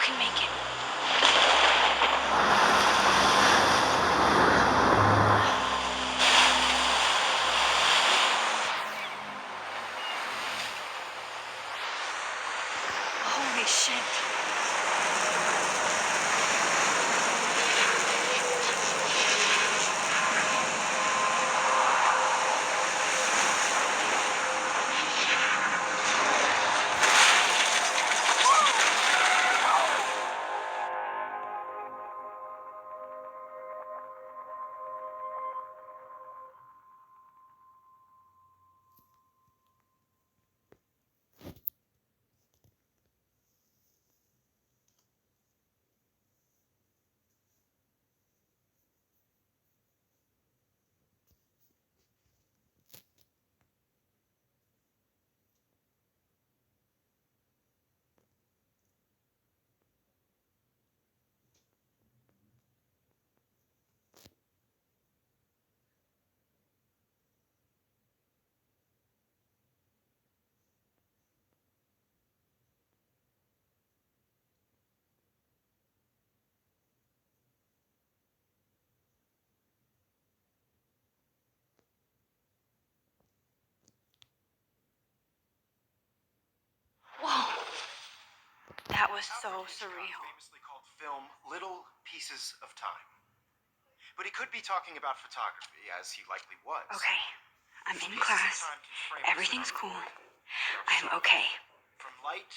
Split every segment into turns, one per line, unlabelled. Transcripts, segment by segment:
can make it. Holy shit. Whoa. That was so surreal.
Famously called film Little Pieces of Time. But he could be talking about photography, as he likely was.
Okay, I'm in class. Everything's cool. I am okay.
From light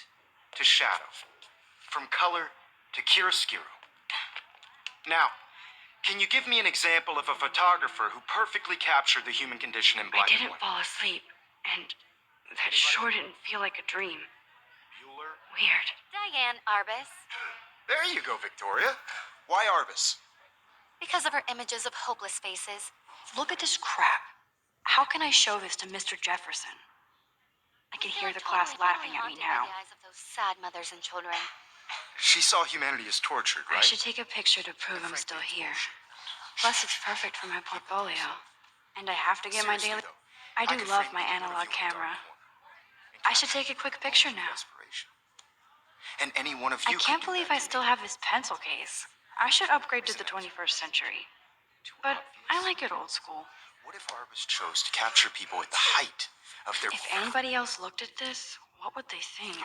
to shadow. From color to chiaroscuro. Now, can you give me an example of a photographer who perfectly captured the human condition in black and
I didn't
white?
fall asleep, and that sure didn't feel like a dream.
Bueller?
Weird.
Diane Arbus.
There you go, Victoria. Why Arbus?
Because of her images of hopeless faces.
Look at this crap. How can I show this to Mr. Jefferson? I can hear the class laughing at me now.
By the eyes of those sad mothers and children.
She saw humanity as tortured, right?
I should take a picture to prove I'm still here. Plus, it's perfect for my portfolio. And I have to get my daily... I do love my analog camera. I should take a quick picture now.
And any one of you
I can't believe I still have this pencil case. I should upgrade to the 21st century. But I like it old school.
What if Arbus chose to capture people at the height of their...
If anybody else looked at this, what would they think?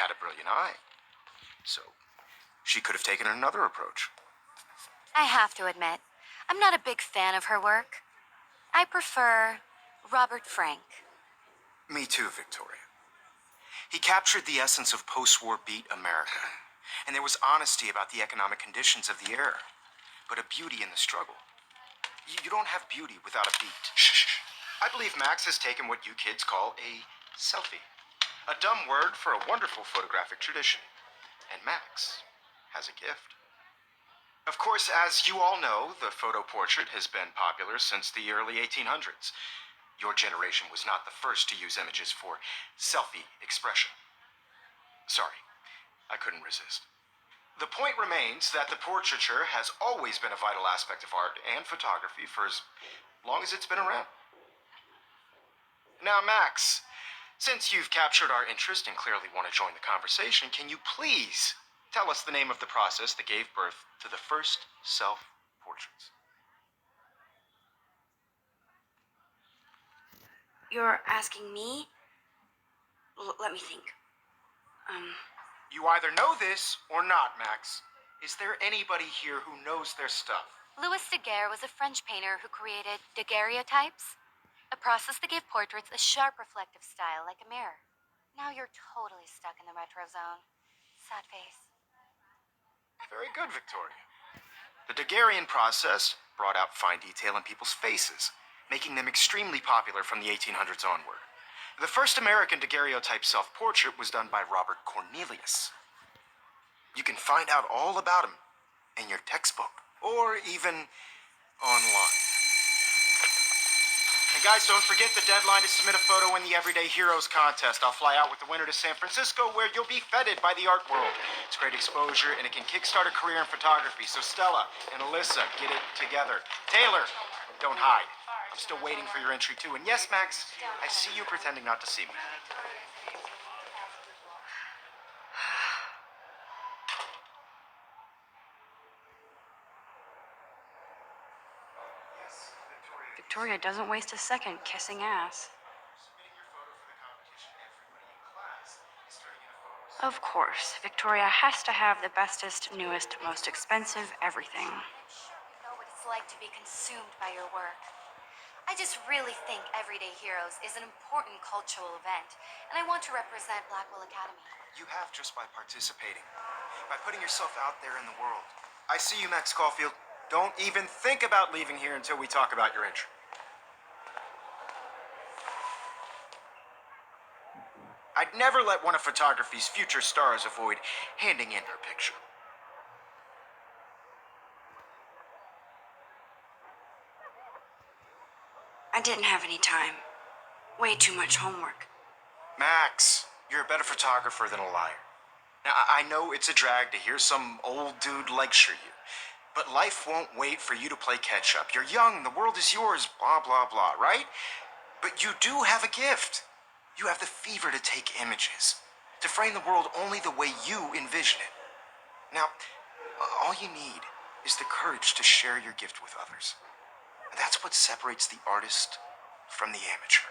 had a brilliant eye. So, she could have taken another approach.
I have to admit, I'm not a big fan of her work. I prefer Robert Frank.
Me too, Victoria. He captured the essence of post-war beat America, and there was honesty about the economic conditions of the era, but a beauty in the struggle. You don't have beauty without a beat. Shh. I believe Max has taken what you kids call a selfie. A dumb word for a wonderful photographic tradition. And Max has a gift. Of course, as you all know, the photo portrait has been popular since the early 1800s. Your generation was not the first to use images for selfie expression. Sorry, I couldn't resist. The point remains that the portraiture has always been a vital aspect of art and photography for as long as it's been around. Now, Max, since you've captured our interest and clearly want to join the conversation, can you please tell us the name of the process that gave birth to the first self-portraits?
You're asking me? Let me think.
You either know this or not, Max. Is there anybody here who knows their stuff?
Louis Daguerre was a French painter who created daguerreotypes, a process that gave portraits a sharp reflective style like a mirror. Now you're totally stuck in the retro zone. Sad face.
Very good, Victoria. The Daguerrean process brought out fine detail in people's faces, making them extremely popular from the 1800s onward. The first American daguerreotype self-portrait was done by Robert Cornelius. You can find out all about him in your textbook, or even online. And guys, don't forget the deadline to submit a photo in the Everyday Heroes contest. I'll fly out with the winner to San Francisco, where you'll be feted by the art world. It's great exposure, and it can kickstart a career in photography. So Stella and Alyssa, get it together. Taylor, don't hide. I'm still waiting for your entry, too. And yes, Max, I see you pretending not to see me.
Victoria doesn't waste a second kissing ass. Of course, Victoria has to have the bestest, newest, most expensive everything.
You know what it's like to be consumed by your work. I just really think Everyday Heroes is an important cultural event, and I want to represent Blackwell Academy.
You have just by participating, by putting yourself out there in the world. I see you, Max Caulfield. Don't even think about leaving here until we talk about your entry. I'd never let one of photography's future stars avoid handing in her picture.
I didn't have any time. Way too much homework.
Max, you're a better photographer than a liar. Now, I know it's a drag to hear some old dude lecture you, but life won't wait for you to play catch up. You're young, the world is yours, blah, blah, blah, right? But you do have a gift. You have the fever to take images, to frame the world only the way you envision it. Now, all you need is the courage to share your gift with others. That's what separates the artist from the amateur.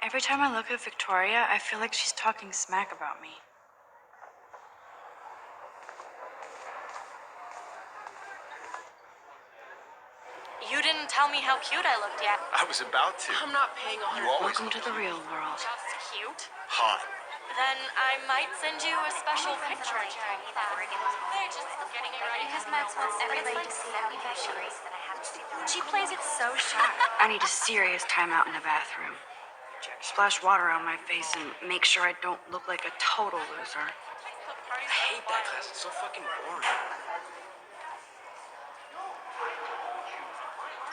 Every time I look at Victoria, I feel like she's talking smack about me.
You didn't tell me how cute I looked yet.
I was about to.
I'm not paying a
You
hundred.
always
Welcome to the real world.
Just cute.
hot.
Then I might send you a special picture. They're just getting me ready.
Because Max wants everybody to see how cute she is.
She plays it so shy.
I need a serious timeout in the bathroom. Splash water on my face and make sure I don't look like a total loser.
I
hate that class. It's so fucking boring.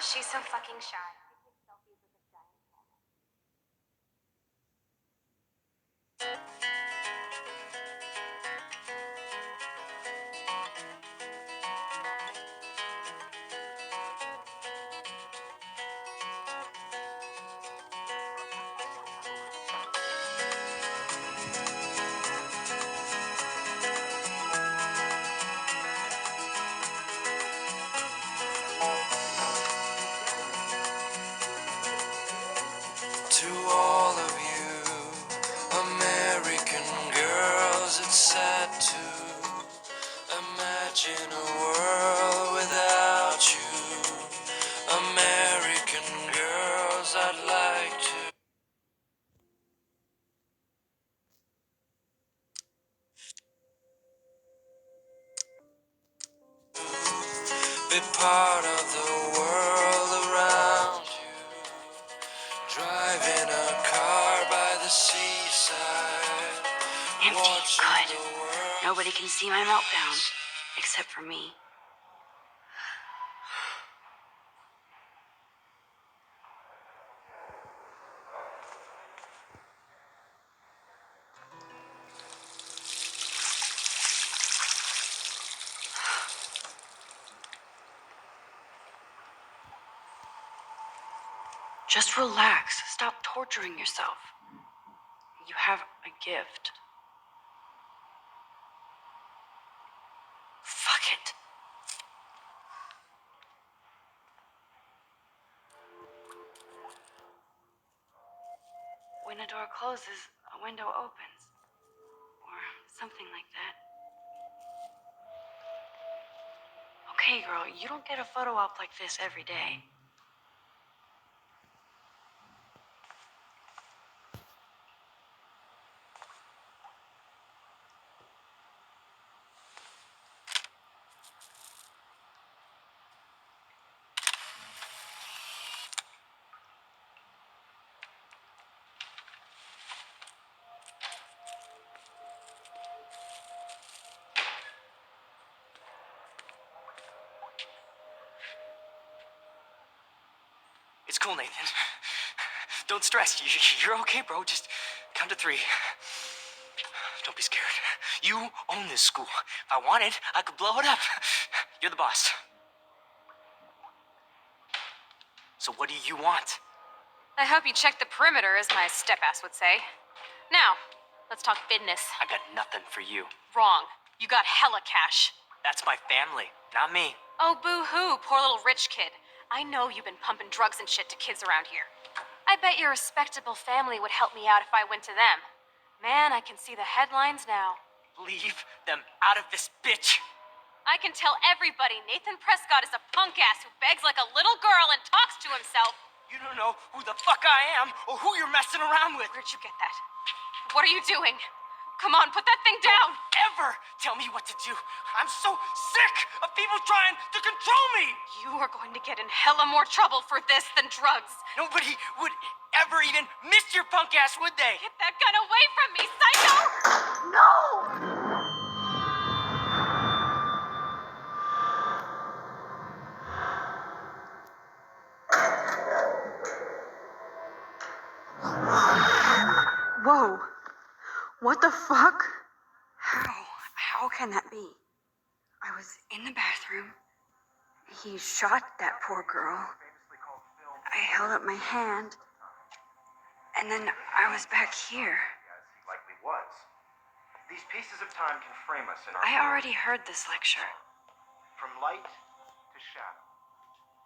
She's so fucking shy.
part of the world around you. Driving a car by the seaside.
Empty.
Watching
Good.
the world.
Nobody can see my meltdown. Except for me. Just relax. Stop torturing yourself. You have a gift. Fuck it. When a door closes, a window opens. Or something like that. Okay, girl, you don't get a photo op like this every day.
It's cool, Nathan. Don't stress. You're okay, bro. Just count to 3. Don't be scared. You own this school. If I wanted, I could blow it up. You're the boss. So what do you want?
I hope you checked the perimeter, as my step-ass would say. Now, let's talk business.
I got nothing for you.
Wrong. You got hella cash.
That's my family, not me.
Oh, boo-hoo, poor little rich kid. I know you've been pumping drugs and shit to kids around here. I bet your respectable family would help me out if I went to them. Man, I can see the headlines now.
Leave them out of this bitch.
I can tell everybody Nathan Prescott is a punk ass who begs like a little girl and talks to himself.
You don't know who the fuck I am or who you're messing around with.
Where'd you get that? What are you doing? Come on, put that thing down!
Ever tell me what to do. I'm so sick of people trying to control me.
You are going to get in hella more trouble for this than drugs.
Nobody would ever even miss your punk ass, would they?
Get that gun away from me, psycho!
Whoa. What the fuck? How can that be? I was in the bathroom. He shot that poor girl. I held up my hand. And then I was back here.
As he likely was. These pieces of time can frame us in our
I already heard this lecture.
From light to shadow.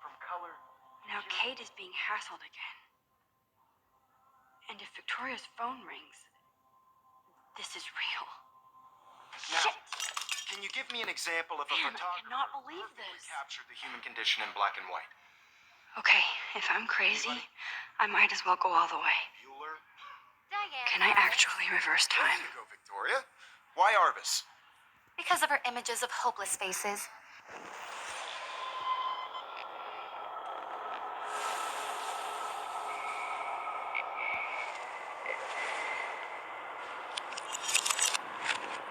From color.
Now Kate is being hassled again. And if Victoria's phone rings, this is real.
Now,
Shit!
can you give me an example of a
Damn, I
photographer
cannot believe
who perfectly
this.
captured the human condition in black and white?
Okay, if I'm crazy, I might as well go all the way.
Bueller?
Diane.
Can I actually reverse
There
time?
you go, Victoria. Why Arbus?
Because of her images of hopeless faces.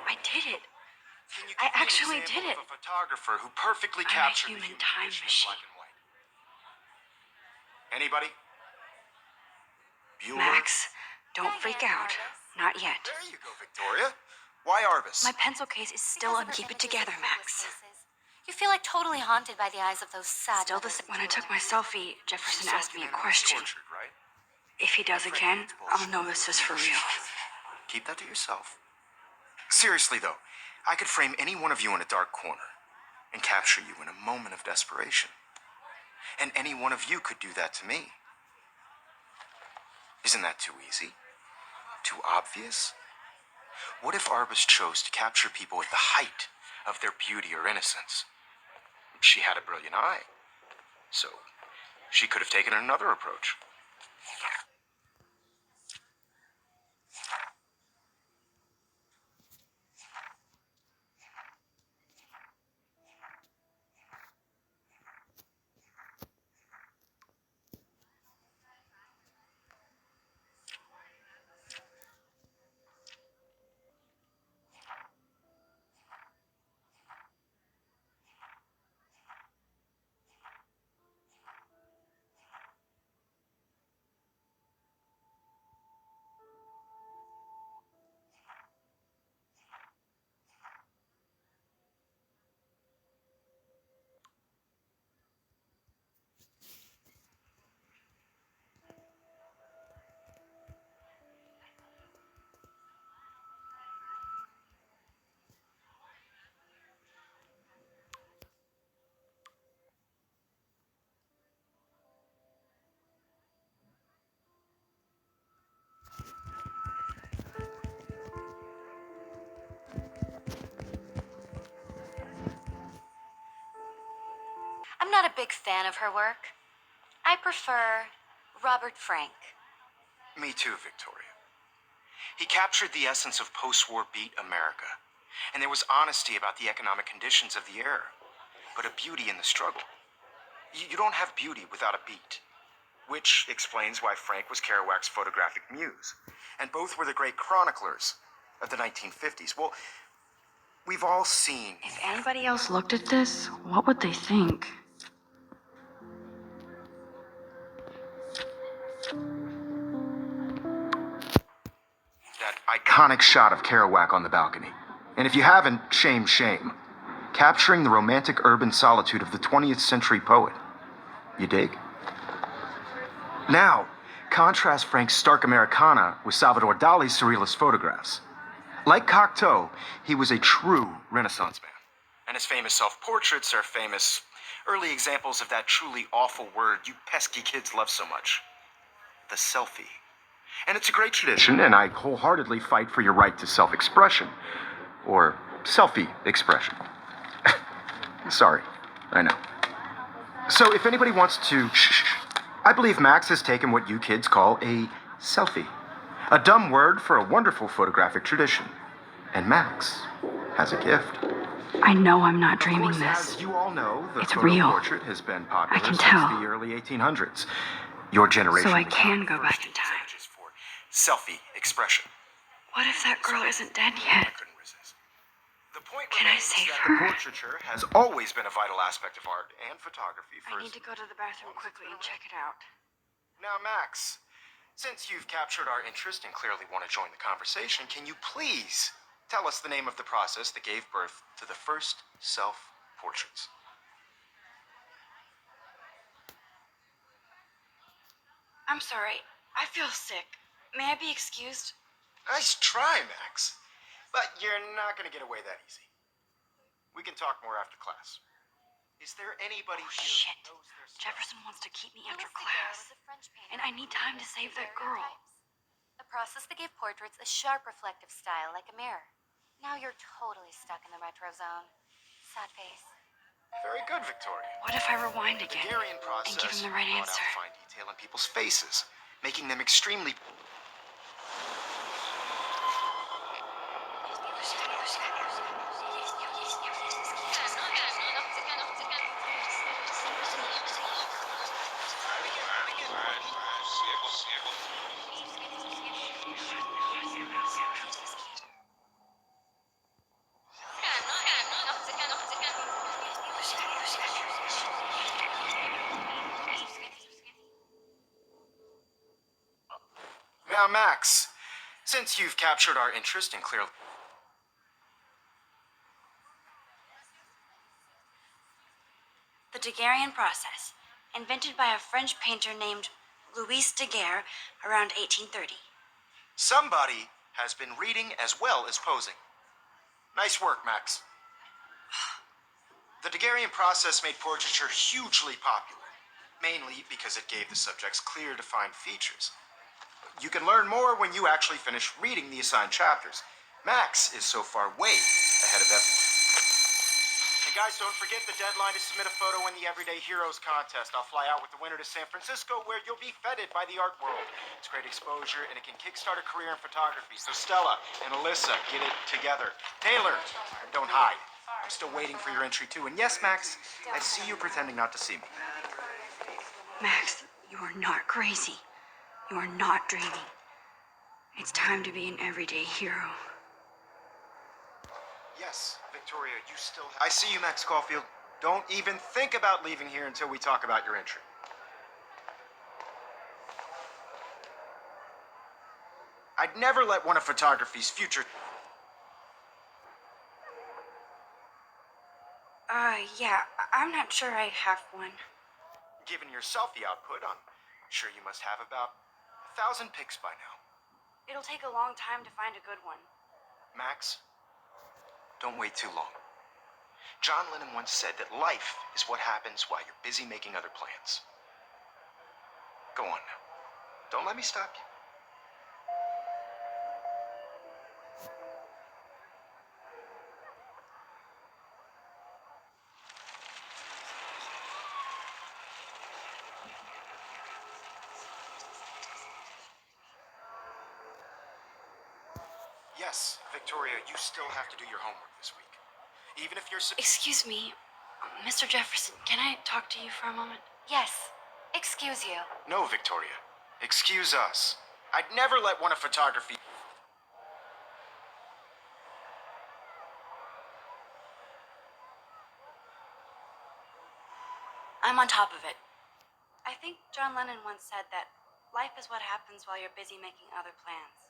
I did it.
Can you
I
give me an
actually
example
did
of
it.
a photographer who perfectly
I'm a
captured the
human
human
time
condition
machine.
in black and white? Anybody? Bueller?
Max, don't freak out. Not yet.
There you go, Victoria. Why Arbus?
My pencil case is still
Because
on
of her
Keep It
images
Together,
of hopeless
Max.
faces. You feel like totally haunted by the eyes of those sad
Still the
mothers
same. When I took
Victoria.
my selfie, Jefferson
So
asked me a
Anna was
question.
tortured, right?
If he does again, I'll know this is for real.
Keep that to yourself. Seriously, though, I could frame any one of you in a dark corner and capture you in a moment of desperation. And any one of you could do that to me. Isn't that too easy? Too obvious? What if Arbus chose to capture people at the height of their beauty or innocence? She had a brilliant eye, so she could have taken another approach.
not a big fan of her work. I prefer Robert Frank.
Me too, Victoria. He captured the essence of post-war beat America, and there was honesty about the economic conditions of the era, but a beauty in the struggle. You don't have beauty without a beat, which explains why Frank was Kerouac's photographic muse, and both were the great chroniclers of the 1950s. Well, we've all seen
If anybody else looked at this, what would they think?
that iconic shot of Kerouac on the balcony. And if you haven't, shame, shame. Capturing the romantic urban solitude of the 20th century poet. You dig? Now, contrast Frank's stark Americana with Salvador Dali's surrealist photographs. Like Cocteau, he was a true Renaissance man. And his famous self-portraits are famous early examples of that truly awful word you pesky kids love so much. The selfie. And it's a great tradition, and I wholeheartedly fight for your right to self-expression. Or selfie expression. Sorry, I know. So if anybody wants to... I believe Max has taken what you kids call a selfie. A dumb word for a wonderful photographic tradition. And Max has a gift.
I know I'm not dreaming
Of course,
this.
as you all know, the
It's
photo
real.
portrait has been popular
I can
since
tell.
the early 1800s. Your generation...
So I
was
can
the
go
first
back in time.
percentages for selfie expression.
What if that girl isn't dead yet?
I couldn't resist. The point
Can I
remains
save
that
her?
the portraiture has always been a vital aspect of art and photography for
I need to go to the bathroom quickly and check it out.
Now, Max, since you've captured our interest and clearly want to join the conversation, can you please tell us the name of the process that gave birth to the first self-portraits?
I'm sorry. I feel sick. May I be excused?
Nice try, Max. But you're not going to get away that easy. We can talk more after class. Is there anybody here
Shit.
who knows their stuff?
Jefferson wants to keep me after
Louis Daguerre
class.
was a French painter
And I
who
need time to
created
save that
daguerreotypes,
girl.
a process that gave portraits a sharp reflective style like a mirror. Now you're totally stuck in the retro zone. Sad face.
Very good, Victoria.
What if I rewind
The
again
Daguerrean
and
process
give him the right
brought
answer?
out fine detail in people's faces, making them extremely... Now, Max, since you've captured our interest and clearly...
The Daguerrean process, invented by a French painter named Louis Daguerre around 1830.
Somebody has been reading as well as posing. Nice work, Max. The Daguerrean process made portraiture hugely popular, mainly because it gave the subjects clear, defined features. You can learn more when you actually finish reading the assigned chapters. Max is so far way ahead of everyone. And guys, don't forget the deadline to submit a photo in the Everyday Heroes contest. I'll fly out with the winner to San Francisco, where you'll be feted by the art world. It's great exposure, and it can kickstart a career in photography. So Stella and Alyssa, get it together. Taylor, don't hide. I'm still waiting for your entry, too. And yes, Max, I see you pretending not to see me.
Max, you are not crazy. You are not dreaming. It's time to be an everyday hero.
Yes, Victoria, you still have... I see you, Max Caulfield. Don't even think about leaving here until we talk about your entry. I'd never let one of photography's future...
Yeah, I'm not sure I have one.
Given your selfie output, I'm sure you must have about 1,000 pics by now.
It'll take a long time to find a good one.
Max, don't wait too long. John Lennon once said that life is what happens while you're busy making other plans. Go on now. Don't let me stop you. Yes, Victoria, you still have to do your homework this week. Even if you're...
Excuse me, Mr. Jefferson, can I talk to you for a moment?
Yes. Excuse you.
No, Victoria. Excuse us. I'd never let one of photography...
I'm on top of it. I think John Lennon once said that life is what happens while you're busy making other plans.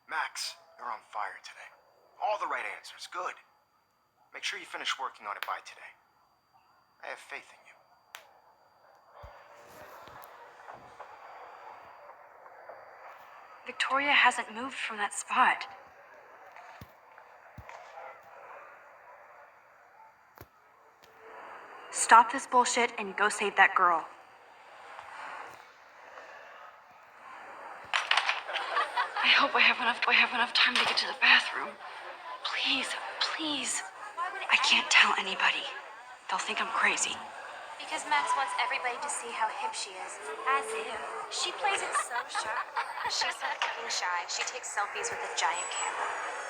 Max, you're on fire today. All the right answers. Good. Make sure you finish working on it by today. I have faith in you.
Victoria hasn't moved from that spot. Stop this bullshit and go save that girl. I hope I have enough time to get to the bathroom. Please, please. I can't tell anybody. They'll think I'm crazy.
Because Max wants everybody to see how hip she is.
As if. She plays it so sharp. She's so fucking shy. She takes selfies with a giant camera.